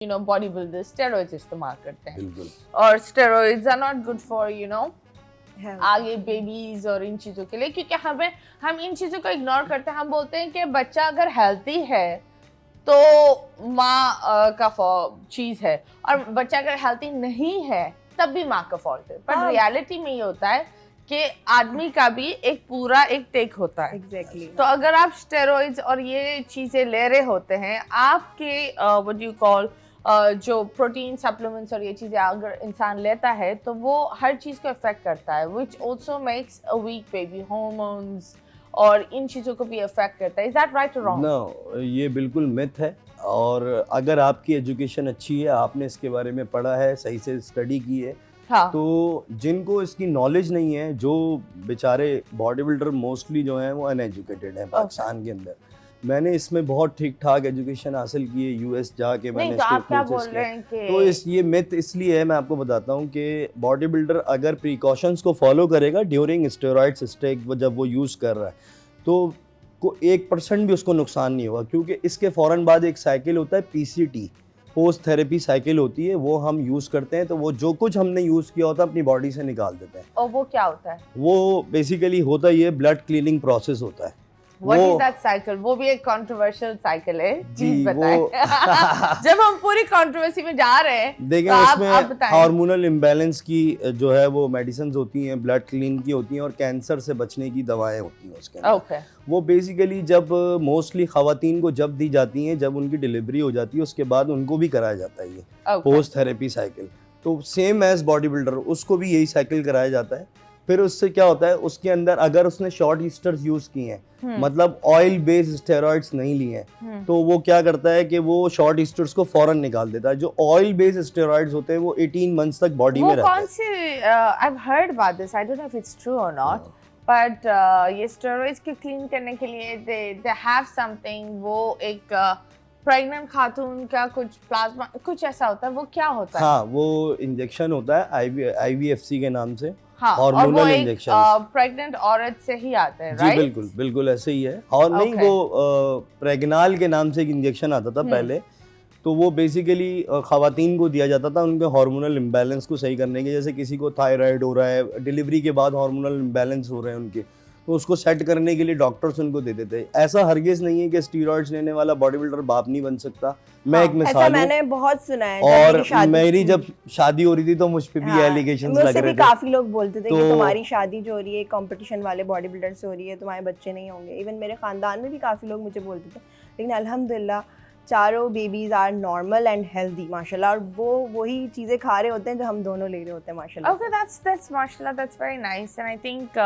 bodybuilders steroids इस्तेमाल करते हैं बिल्कुल। और steroids are not good for Health. आगे बेबीज और इन चीज़ों के लिए, क्योंकि हम इन चीज़ों को इग्नोर करते हैं। हम बोलते हैं कि बच्चा अगर हेल्थी है तो माँ का चीज़ है, और बच्चा अगर हेल्थी नहीं है तब भी माँ का फॉल्ट है। पर रियलिटी में ये होता है कि आदमी का भी एक पूरा एक टेक होता है। Exactly. तो अगर आप स्टेरॉइड्स और ये चीज़ें ले रहे होते हैं, आपके व्हाट यू कॉल जो प्रोटीन सप्लीमेंट्स और ये चीज़ें अगर इंसान लेता है तो वो हर चीज़ को अफेक्ट करता है, which also makes a weak baby. Hormones और इन चीज़ों को भी अफेक्ट करता है। इज दैट राइट और रॉन्ग? नो, ये बिल्कुल मिथ है। और अगर आपकी एजुकेशन अच्छी है, आपने इसके बारे में पढ़ा है, सही से स्टडी की है, हाँ। तो जिनको इसकी नॉलेज नहीं है, जो बेचारे बॉडी बिल्डर मोस्टली जो हैं वो अनएजुकेटेड हैं पाकिस्तान के अंदर। मैंने इसमें बहुत ठीक ठाक एजुकेशन हासिल की है, यूएस जाके मैंने नहीं, तो आप क्या इसके बोल कोर्सेज रहे किए। हैं कि तो ये मिथ इसलिए है, मैं आपको बताता हूँ कि बॉडी बिल्डर अगर प्रिकॉशंस को फॉलो करेगा ड्यूरिंग स्टेरॉइड्स स्टेक जब वो यूज़ कर रहा है, तो 1% भी उसको नुकसान नहीं होगा, क्योंकि इसके फ़ौरन बाद एक साइकिल होता है पीसीटी, पोस्ट थेरेपी साइकिल होती है, वो हम यूज़ करते हैं। तो वो जो कुछ हमने यूज़ किया होता है अपनी बॉडी से निकाल देते हैं। और वो क्या होता है? वो बेसिकली होता ये ब्लड क्लीनिंग प्रोसेस होता है। What is that cycle? वो भी एक कंट्रोवर्शियल साइकिल है, जी, प्लीज बताएं। जब हम पूरी कंट्रोवर्सी में जा रहे हैं देखें, तो आप उसमें बताएं। हार्मोनल इम्बैलेंस की जो है वो मेडिसिन होती हैं, ब्लड क्लीन की होती हैं, और कैंसर से बचने की दवाएं होती हैं उसके अंदर। ओके। वो बेसिकली जब मोस्टली ख़वातीन को जब दी जाती हैं, जब उनकी डिलीवरी हो जाती है, उसके बाद उनको भी कराया जाता है ये पोस्ट थेरेपी साइकिल। तो सेम एज बॉडी बिल्डर उसको भी यही साइकिल कराया जाता है। फिर उससे क्या होता है, उसके अंदर अगर उसने शॉर्ट ईस्टर्स यूज़ किए हैं, मतलब ऑयल बेस्ड स्टेरॉइड्स नहीं लिए हैं, तो वो क्या करता है कि वो शॉर्ट ईस्टर्स को फौरन निकाल देता है। जो ऑयल बेस्ड स्टेरॉइड्स होते हैं वो 18 मंथ्स तक बॉडी में रहते कौन हैं। से I've heard about this, I don't know if it's true or not, but ये स्टेरॉइड्स को क्लीन करने के लिए they have something, वो एक प्रेग्नेंट खातून का कुछ प्लाज्मा कुछ ऐसा होता है, वो क्या होता है? हाँ, वो इंजेक्शन होता है IVFC के नाम से, हाँ, और वो हार्मोनल एक इंजेक्शन। प्रेग्नेंट औरत से ही आता है, जी राइट? बिल्कुल बिल्कुल ऐसे ही है। और नहीं, Okay. वो प्रेगनाल के नाम से एक इंजेक्शन आता था पहले। तो वो बेसिकली ख़वातीन को दिया जाता था उनके हार्मोनल इम्बैलेंस को सही करने के। जैसे किसी को थायराइड हो रहा है, डिलीवरी के बाद हार्मोनल इम्बैलेंस हो रहे हैं उनके, तो उसको सेट करने के लिए डॉक्टर्स उनको देते थे। ऐसा हरगिज़ नहीं है कि स्टीरॉइड्स लेने वाला बॉडी बिल्डर बाप नहीं बन सकता। मैं एक ऐसा मिसाल हूँ, मैंने बहुत सुना है। और मेरी जब शादी हो रही थी तो मुझ पे भी एलिगेशंस लग मुझसे रहे भी थे। काफी लोग बोलते थे कि तो- तुम्हारी शादी जो हो रही है कंपटीशन वाले बॉडी बिल्डर से हो रही है, तुम्हारे बच्चे नहीं होंगे। इवन मेरे खानदान में भी काफी लोग मुझे बोलते थे, लेकिन अल्हम्दुलिल्लाह चारों babies are normal and healthy माशाल्लाह, और वो वही चीजें खा रहे होते हैं जो हम दोनों ले रहे होते हैं माशाल्लाह। Okay, that's mashallah, that's very nice, and I think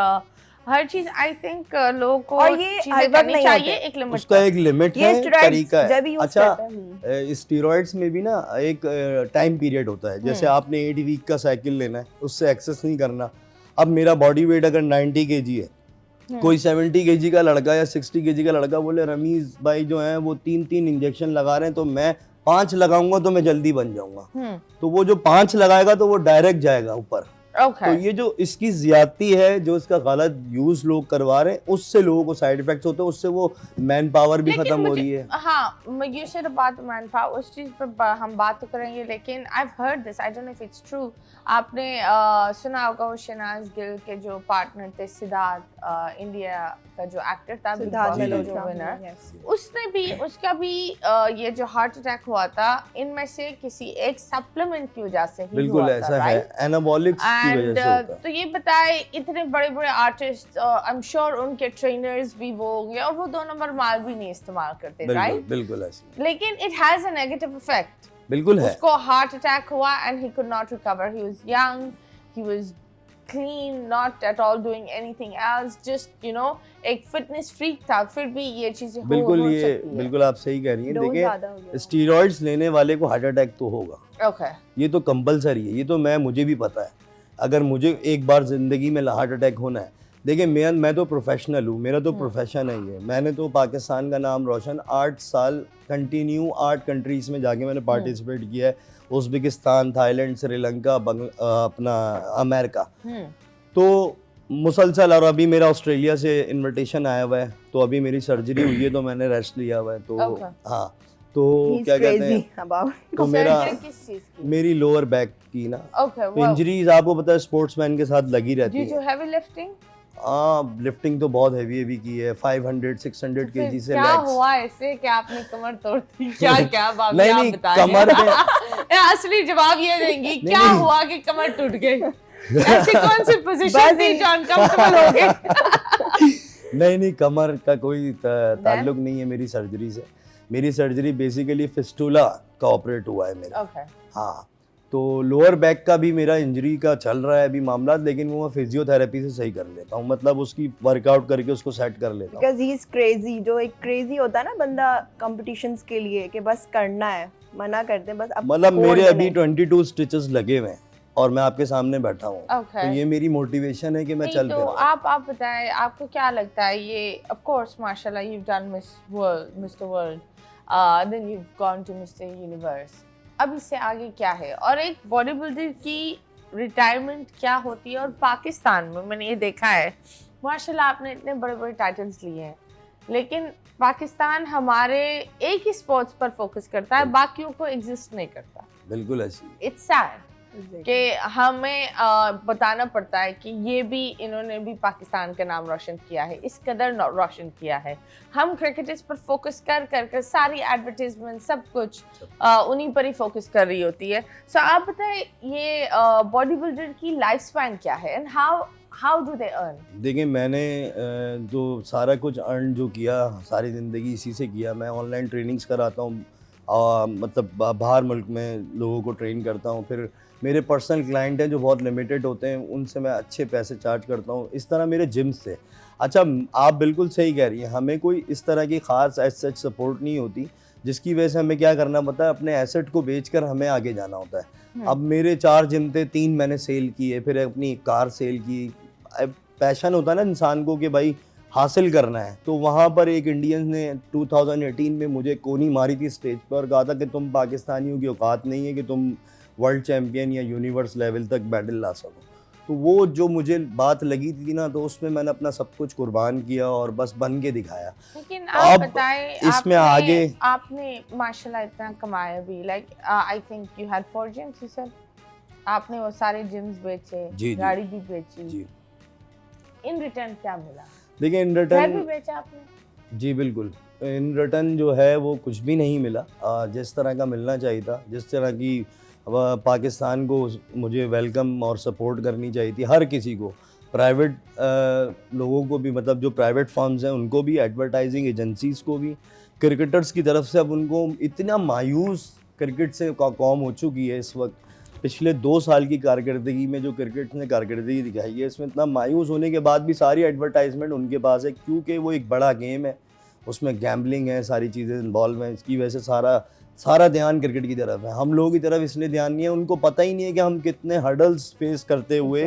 हर चीज I think लोगों को और ये चीजें हर वक्त करनी नहीं चाहिए होते। एक लिमिट उसका एक लिमिट ये है, स्टेरॉइड्स तरीका है। जब यूज अच्छा, करते हैं स्टीरॉइड्स में भी ना एक टाइम पीरियड होता है। जैसे आपने 8 वीक का साइकिल लेना है, उससे एक्सेस नहीं करना। अब मेरा बॉडी वेट अगर 90 kg है, कोई 70 kg का लड़का या 60 kg का लड़का बोले रमीज भाई जो है वो 3 इंजेक्शन लगा रहे हैं, तो मैं 5 लगाऊंगा तो मैं जल्दी बन जाऊंगा। तो वो जो 5 लगाएगा तो वो डायरेक्ट जाएगा ऊपर। Okay. तो ये जो इसकी ज्यादती है, जो इसका गलत यूज लोग करवा रहे हैं, उससे लोगों को साइड इफेक्ट्स होते हैं, उससे वो मैन पावर भी लेकिन खत्म हो रही है। हाँ, you said about man power, उस चीज पर हम बात तो करेंगे, लेकिन I've heard this, I don't know if it's true. आपने सुना होगा वो शहनाज गिल के जो पार्टनर थे सिद्धार्थ, इंडिया का जो एक्टर था, बिग सिद्धार्थ बॉस का जो मल्होत्रा, विनर, yes. उसने भी उसका भी ये जो हार्ट अटैक हुआ था, इनमें से किसी एक सप्लीमेंट की वजह से ही बिल्कुल हुआ ऐसा था, है, right? एनाबॉलिक्स की वजह से होता है। तो ये बताए, इतने बड़े बड़े आर्टिस्ट, आई एम श्योर उनके ट्रेनर्स भी वो होंगे, और वो 2 नंबर माल भी नहीं इस्तेमाल करते, बिल्कुल राइट? बिल्कुल ऐसे लेकिन it has a negative effect. बिल्कुल है। उसको हार्ट अटैक हुआ and he could not recover, he was young, he was clean, not at all doing anything else, just एक फिटनेस फ्रीक था, फिर भी ये चीजें हो बिल्कुल ये सकती है। बिल्कुल आप सही कह रही हैं। डोज ज्यादा हो देखिए, गया। स्टीरॉइड्स लेने वाले को हार्ट अटैक तो होगा, ओके। ये तो कंपलसरी है। ये तो मुझे भी पता है। अगर मुझे एक बार जिंदगी में हार्ट अटैक होना है, देखिए मैं तो प्रोफेशनल हूँ, मेरा तो प्रोफेशन है ये। मैंने तो पाकिस्तान का नाम रोशन 8 साल कंटिन्यू 8 कंट्रीज में जाके मैंने पार्टिसिपेट किया है। उज़्बेकिस्तान, थाईलैंड, श्रीलंका, अपना अमेरिका। तो मुसलसल, और अभी मेरा ऑस्ट्रेलिया से इनविटेशन आया हुआ है, तो अभी मेरी सर्जरी हुई है तो मैंने रेस्ट लिया हुआ है। तो Okay. हाँ, तो He's क्या कहते crazy हैं, about. तो मेरा Surgery किस चीज की? मेरी लोअर बैक की ना Okay, wow. इंजरीज आपको पता है स्पोर्ट्समैन के साथ लगी रहती Due to है। heavy lifting? हाँ, लिफ्टिंग तो बहुत हैवी की है, 500-600 फिर केजी से क्या लेग्स। हुआ ऐसे कि आपने कमर तोड़ दी? क्या क्या बाबी नहीं, आप नहीं, बताएं। कमर पे असली जवाब ये देंगी, क्या नहीं। हुआ कि कमर टूट गई? ऐसी कौन सी पोजीशन थी जो अनकंफर्टेबल हो गई? नहीं, कमर का कोई ताल्लुक नहीं है मेरी सर्जरी से। मेरी सर्जरी बेसिकली फिस्टुला का ऑपरेट हुआ है मेरा। Okay. हाँ, तो लोअर बैक का भी मेरा इंजरी का चल रहा है अभी मामला, लेकिन वो मैं फिजियोथेरेपी से सही कर लेता हूँ, मतलब उसकी वर्कआउट करके उसको सेट कर लेता हूँ। Because he is crazy. जो एक crazy होता है ना बंदा competitions के लिए कि बस करना है, मना करते हैं बस अब मतलब छोड़ मेरे देना अभी है। 22 स्टिचेस लगे हुए हैं और मैं आपके सामने बैठा हूँ। Okay. तो ये मेरी मोटिवेशन है कि मैं नहीं, चल तो पे रहूँ। आप बताएं, आपको क्या लगता है ये, of course माशाल्लाह you've done Miss World, Mr. World, then you've gone to Mr. Universe. अब इससे आगे क्या है, और एक बॉडी बिल्डर की रिटायरमेंट क्या होती है? और पाकिस्तान में मैंने ये देखा है, माशाल्लाह आपने इतने बड़े बड़े टाइटल्स लिए हैं, लेकिन पाकिस्तान हमारे एक ही स्पोर्ट्स पर फोकस करता है, बाकियों को एग्जिस्ट नहीं करता। बिल्कुल ऐसी। इट्स सैड कि हमें बताना पड़ता है कि ये भी, इन्होंने भी पाकिस्तान का नाम रोशन किया है, इस कदर रोशन किया है। हम क्रिकेटर्स पर फोकस कर सारी एडवर्टीजमेंट सब कुछ उन्हीं पर ही फोकस कर रही होती है। सो आप बताएं, ये बॉडी बिल्डर की लाइफ स्पैन क्या है and how do they earn? देखिए, मैंने जो सारा कुछ अर्न जो किया सारी ज़िंदगी इसी से किया। मैं ऑनलाइन ट्रेनिंग्स कराता हूँ, मतलब बाहर मुल्क में लोगों को ट्रेन करता हूँ। फिर मेरे पर्सनल क्लाइंट हैं जो बहुत लिमिटेड होते हैं, उनसे मैं अच्छे पैसे चार्ज करता हूँ। इस तरह मेरे जिम्स से। अच्छा, आप बिल्कुल सही कह रही हैं, हमें कोई इस तरह की ख़ास सच सपोर्ट नहीं होती, जिसकी वजह से हमें क्या करना पड़ता है, अपने एसेट को बेचकर हमें आगे जाना होता है। अब मेरे 4 जिम थे, 3 मैंने सेल किए, फिर अपनी कार सेल की। पैशन होता है ना इंसान को कि भाई हासिल करना है, तो वहाँ पर एक इंडियन ने 2018 में मुझे कोनी मारी थी स्टेज पर और कहा था कि तुम पाकिस्तानियों की औकात नहीं है कि तुम वर्ल्ड चैम्पियन या यूनिवर्स लेवल तक मेडल ला सको। तो वो जो मुझे बात लगी थी ना, तो उसमें मैंने अपना सब कुछ कुर्बान किया और बस बन के दिखाया। लेकिन आप अब बताएं, इसमें आगे आपने माशाल्लाह इतना कमाया भी, like I think you had 4 gyms, you said आपने वो सारे जिम्स बेचे, जी, गाड़ी भी बेची, जी। इन रिटर्न क्या मिला? देखिए, इन घर भी रिटर्न, बेचा आपने? जी बिल्कुल, इन रिटर्न जो है वो कुछ भी नहीं मिला जिस तरह का मिलना चाहिए था, जिस तरह की पाकिस्तान को मुझे वेलकम और सपोर्ट करनी चाहिए थी। हर किसी को, प्राइवेट लोगों को भी, मतलब जो प्राइवेट फर्म्स हैं उनको भी, एडवर्टाइजिंग एजेंसीज़ को भी, क्रिकेटर्स की तरफ से। अब उनको इतना मायूस क्रिकेट से कौम हो चुकी है इस वक्त। पिछले 2 साल की कारकर्दगी में जो क्रिकेट ने कारकर्दगी दिखाई है, इसमें इतना मायूस होने के बाद भी सारी एडवर्टाइजमेंट उनके पास है, क्योंकि वो एक बड़ा गेम है, उसमें गैम्बलिंग है, सारी चीज़ें इन्वॉल्व हैं। इसकी वजह से सारा ध्यान क्रिकेट की तरफ है। हम लोगों की तरफ इसलिए ध्यान नहीं है, उनको पता ही नहीं है कि हम कितने हर्डल्स फेस करते हुए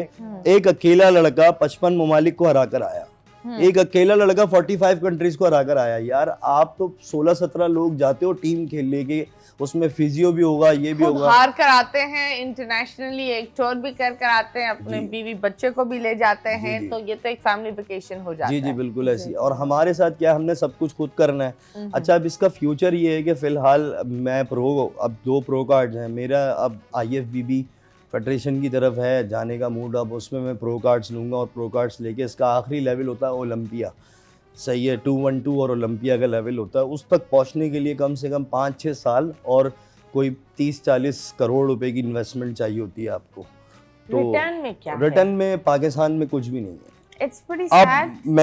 एक अकेला लड़का 55 ममालिक को हरा कर आया। एक अकेला लड़का 45 कंट्रीज को हरा कर आया। यार, आप तो 16-17 लोग जाते हो टीम खेल लेके, उसमें फिजियो भी होगा, ये भी होगा, हार कर आते हैं, इंटरनेशनली एक टूर भी कर आते हैं, अपने बीवी बच्चे को भी ले जाते हैं, जी। तो ये तो एक फैमिली वेकेशन हो जाता है। जी बिल्कुल ऐसी। और हमारे साथ क्या, हमने सब कुछ खुद करना है। अच्छा, अब इसका फ्यूचर ये है कि फ़िलहाल मैं अब 2 प्रो कार्ड्स हैं मेरा। अब IFBB फेडरेशन की तरफ है जाने का मूड, अब उसमें मैं प्रो कार्ड्स लूँगा और प्रो कार्ड्स लेके इसका आखिरी लेवल होता है ओलंपिया, सही है, 212 और ओलंपिया का लेवल होता है। उस तक पहुंचने के लिए कम से कम 5-6 साल और कोई 30-40 करोड़ रुपए की इन्वेस्टमेंट चाहिए होती है आपको। तो रिटर्न में क्या है? रिटर्न में पाकिस्तान में कुछ भी नहीं है। इट्स प्रीटी अब सैड। मैं